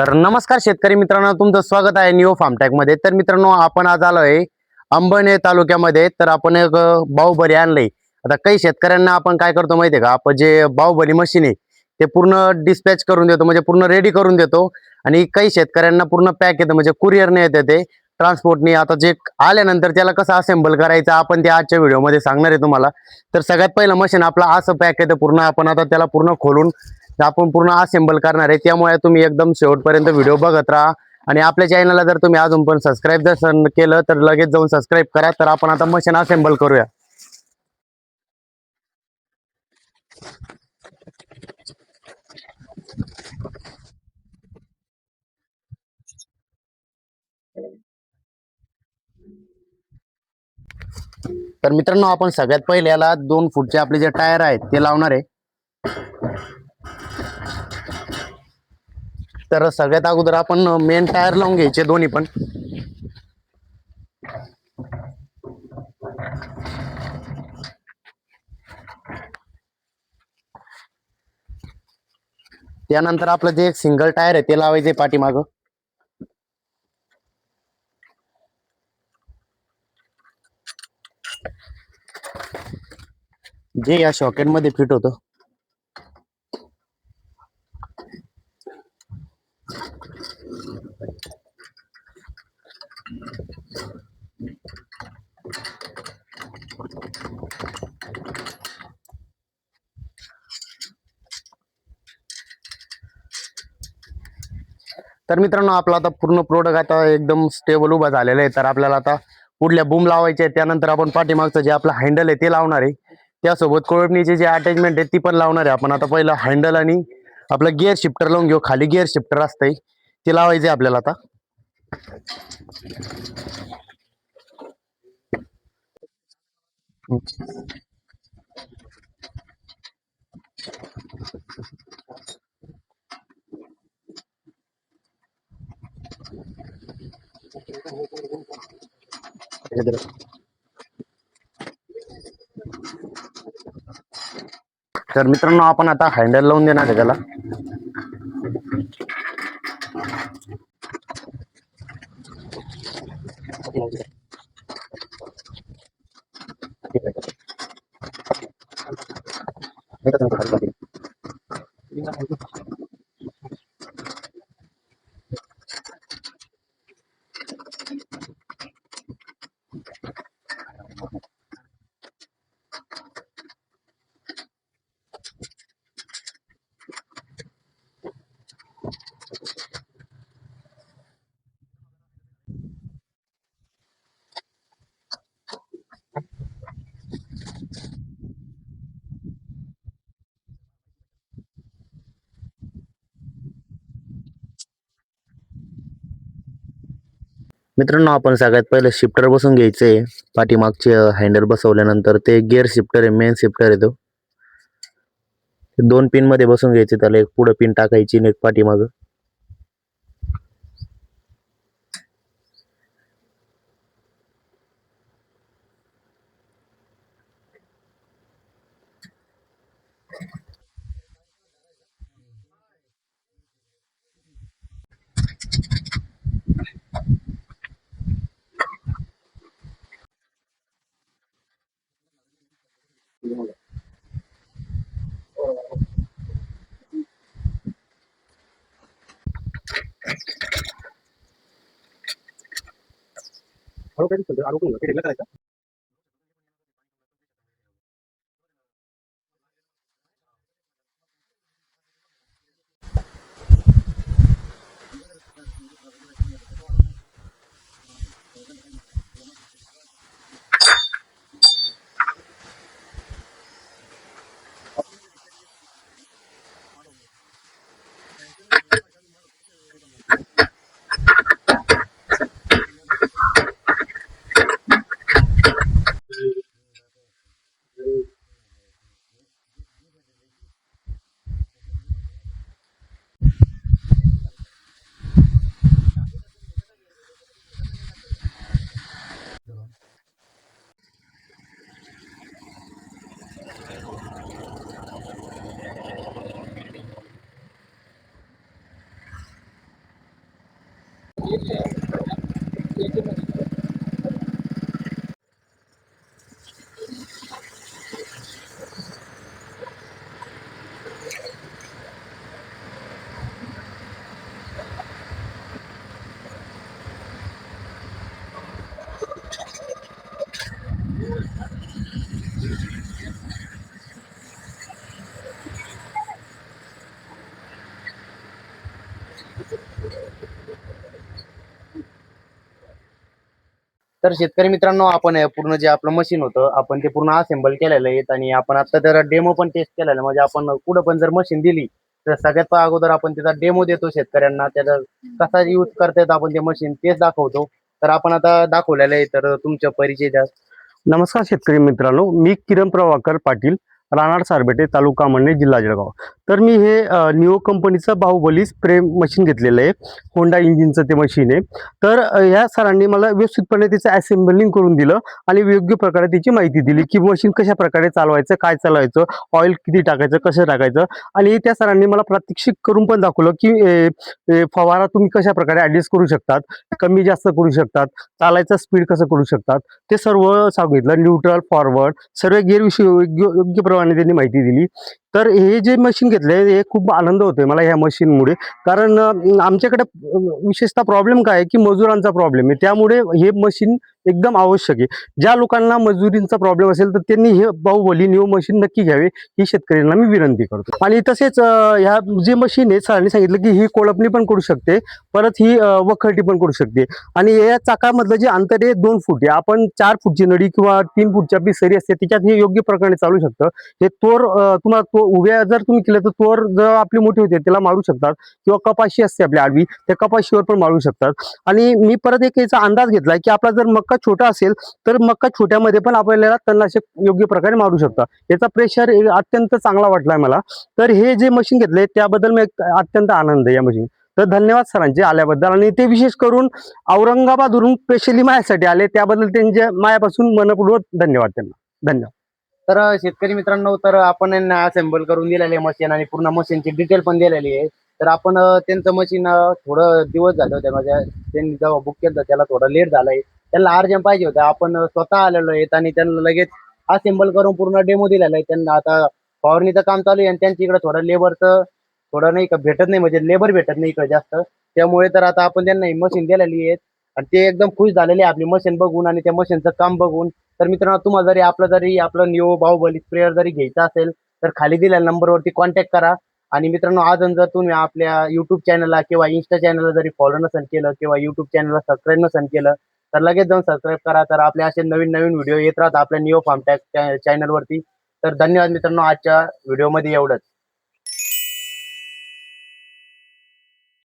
तर नमस्कार शेतकरी मित्रांनो, तुमचं स्वागत आहे न्यू फार्मटेक मध्ये। तर मित्रांनो, आपण आज आलोय अंबरनेर तालुक्यामध्ये। तर आपण एक बाहुबली आणलंय। आता काही शेतकऱ्यांना आपण काय करतो माहितीये का, आपण जे बाहुबली मशीन आहे ते पूर्ण डिस्पॅच करून देतो, म्हणजे पूर्ण रेडी करून देतो। आणि काही शेतकऱ्यांना पूर्ण पॅक येतं, म्हणजे कुरिअरने येते ते, ट्रान्सपोर्टने। आता जे आल्यानंतर त्याला कसं असेंबल करायचं आपण ते आजच्या व्हिडिओमध्ये सांगणार आहे तुम्हाला। तर सगळ्यात पहिलं मशीन आपलं असं पॅक येतं पूर्ण। आपण आता त्याला पूर्ण खोलून आपण पूर्ण असेंबल करणार आहे, त्यामुळे तुम्ही एकदम शेवटपर्यंत व्हिडिओ बघत राहा। आणि आपल्या चॅनलला जर तुम्ही अजून पण सबस्क्राईब जर केलं तर लगेच जाऊन सबस्क्राईब करा। तर आपण आता मशीन असेंबल करूया। तर मित्रांनो, आपण सगळ्यात पहिले याला 2 फूटचे आपले जे टायर आहेत ते लावणार आहे। तर सगळ्यात अगोदर आपण मेन टायर लावून घ्यायचे दोन्ही पण। त्यानंतर आपलं जे एक सिंगल टायर आहे ते लावायचे पाठीमागं, जे या शॉकेट मध्ये फिट होतं। तर मित्रांनो, आपला आता पूर्ण प्रोडक्ट आता एकदम स्टेबल उभा झालेला आहे। तर आपल्याला आता पुढल्या बूम लावायचे आहे। त्यानंतर आपण पाठीमागचं जे आपलं हँडल आहे ते लावणार आहे। त्यासोबत कोळपणीची जे अटॅचमेंट आहे ती पण लावणार आहे आपण। आता पहिलं हँडल आणि आपलं गिअर शिफ्टर लावून घेऊ। खाली गिअर शिफ्टर असतंय ते लावायचे आपल्याला आता। तर मित्रांनो, आपण आता हँडल लावून देणार आहे त्याला। मित्रांनो, आपण सगळ्यात पहिले शिफ्टर बसून घ्यायचे। पाठीमागचे हँडल बसवल्यानंतर ते गिअर शिफ्टर आहे, मेन शिफ्टर आहे तो। 2 पिन मध्ये बसून घ्यायचे त्याला, एक पुढे पिन टाकायची आणि एक पाठीमागं। तर शेतकरी मित्रांनो, आपण पूर्ण जे आपलं मशीन होतं आपण ते पूर्ण असेंबल केलेलं आहे आणि आपण आता त्याचा डेमो पण टेस्ट केलेला आहे. म्हणजे आपण कुठं पण जर मशीन दिली तर सगळ्यात अगोदर आपण त्याचा डेमो देतो शेतकऱ्यांना, त्याचा कसा यूज करता आपण ते मशीन तेच दाखवतो. तर आपण आता दाखवलेलं आहे, तर तुमच्या परिचय द्या. नमस्कार शेतकरी मित्रांनो, मी किरण प्रभाकर पाटील, राहणार सारबेटे, तालुका मंडई, जिल्हा जळगाव. तर मी हे निओ कंपनीचं बाहुबली स्प्रे मशीन घेतलेलं आहे. होंडा इंजिनचं ते मशीन आहे. तर ह्या सरांनी मला व्यवस्थितपणे त्याचं असेंबलिंग करून दिलं आणि योग्य प्रकारे त्याची माहिती दिली की मशीन कशा प्रकारे चालवायचं, काय चालवायचं, ऑइल किती टाकायचं, कसं टाकायचं. आणि त्या सरांनी मला प्रात्यक्षिक करून पण दाखवलं की फवारा तुम्ही कशा प्रकारे ॲडजस्ट करू शकतात, कमी जास्त करू शकतात, चालायचं स्पीड कसं करू शकतात, ते सर्व सांगितलं. न्यूट्रल, फॉरवर्ड सर्व गिअरविषयी योग्य प्रमाणे त्यांनी माहिती दिली. तर हे जे मशीन घेतले हे खूप आनंद होतोय मला ह्या मशीनमुळे. कारण आमच्याकडे विशेषतः प्रॉब्लेम काय आहे की मजुरांचा प्रॉब्लेम आहे. त्यामुळे हे मशीन एकदम आवश्यक आहे. ज्या लोकांना मजुरींचा प्रॉब्लेम असेल तर त्यांनी हे बाहुबली न्यू मशीन नक्की घ्यावे ही शेतकऱ्यांना मी विनंती करतो. आणि तसेच ह्या जे मशीन आहे सरांनी सांगितलं की ही कोळपणी पण करू शकते, परत ही वखरटी पण करू शकते. आणि या चाकामधलं जे अंतर आहे 2 फूट आहे. आपण 4 फूटची नळी किंवा 3 फूटची आपली सरी असते त्याच्यात हे योग्य प्रकारे चालू शकतं. हे तोर तुम्हाला उभ्या जर तुम्ही केलं तर तोर जर आपली मोठी होते त्याला मारू शकतात, किंवा कपाशी असते आपली आडवी त्या कपाशीवर पण मारू शकतात. आणि मी परत एक याचा अंदाज घेतलाय की आपला जर मक्का छोटा असेल तर मक्का छोट्यामध्ये पण आपल्याला तणनाशक योग्य प्रकारे मारू शकतात. याचा प्रेशर अत्यंत चांगला वाटलाय मला. तर हे जे मशीन घेतले त्याबद्दल मी अत्यंत आनंद आहे या मशीन. तर धन्यवाद सरांचे आल्याबद्दल. आणि ते विशेष करून औरंगाबादवरून स्पेशली माझ्यासाठी आले त्याबद्दल त्यांच्या मायापासून मनपूर्वक धन्यवाद त्यांना. धन्यवाद. तर शेतकरी मित्रांनो, तर आपण यांना असेंबल करून दिलेले मशीन आणि पूर्ण मशीनची डिटेल पण दिलेली आहे. तर आपण त्यांचं मशीन थोडं दिवस झाले होते, म्हणजे त्यांनी जेव्हा बुक केलं त्याला थोडं लेट झालंय, त्यांना अर्जंट पाहिजे होतं. आपण स्वतः आलेलो आहेत आणि त्यांना लगेच असेंबल करून पूर्ण डेमो दिलेला आहे. त्यांना आता फवारणीचं काम चालू आहे आणि त्यांच्या इकडे थोडं लेबरचं थोडं नाही का भेटत नाही, म्हणजे लेबर भेटत नाही इकडे जास्त. त्यामुळे तर आता आपण त्यांना ही मशीन दिलेली आहे आणि ते एकदम खुश झालेले आपली मशीन बघून आणि त्या मशीनचं काम बघून. तर मित्रांनो, तुम्हाला जरी आपलं न्यू बाहुबली स्प्रेअर जरी घ्यायचं असेल तर खाली दिलेल्या नंबरवरती कॉन्टॅक्ट करा. आणि मित्रांनो, अजून जर तुम्ही आपल्या युट्यूब चॅनलला किंवा इन्स्टा चॅनलला जरी फॉलो नसेल केलं किंवा युट्यूब चॅनलला सबस्क्राईब नसेल केलं तर लगेच जाऊन सबस्क्राईब करा. तर आपले असे नवीन नवीन व्हिडिओ येत राहतात आपल्या निओ फार्मटेक चॅनलवरती. तर धन्यवाद मित्रांनो, आजच्या व्हिडिओमध्ये एवढंच.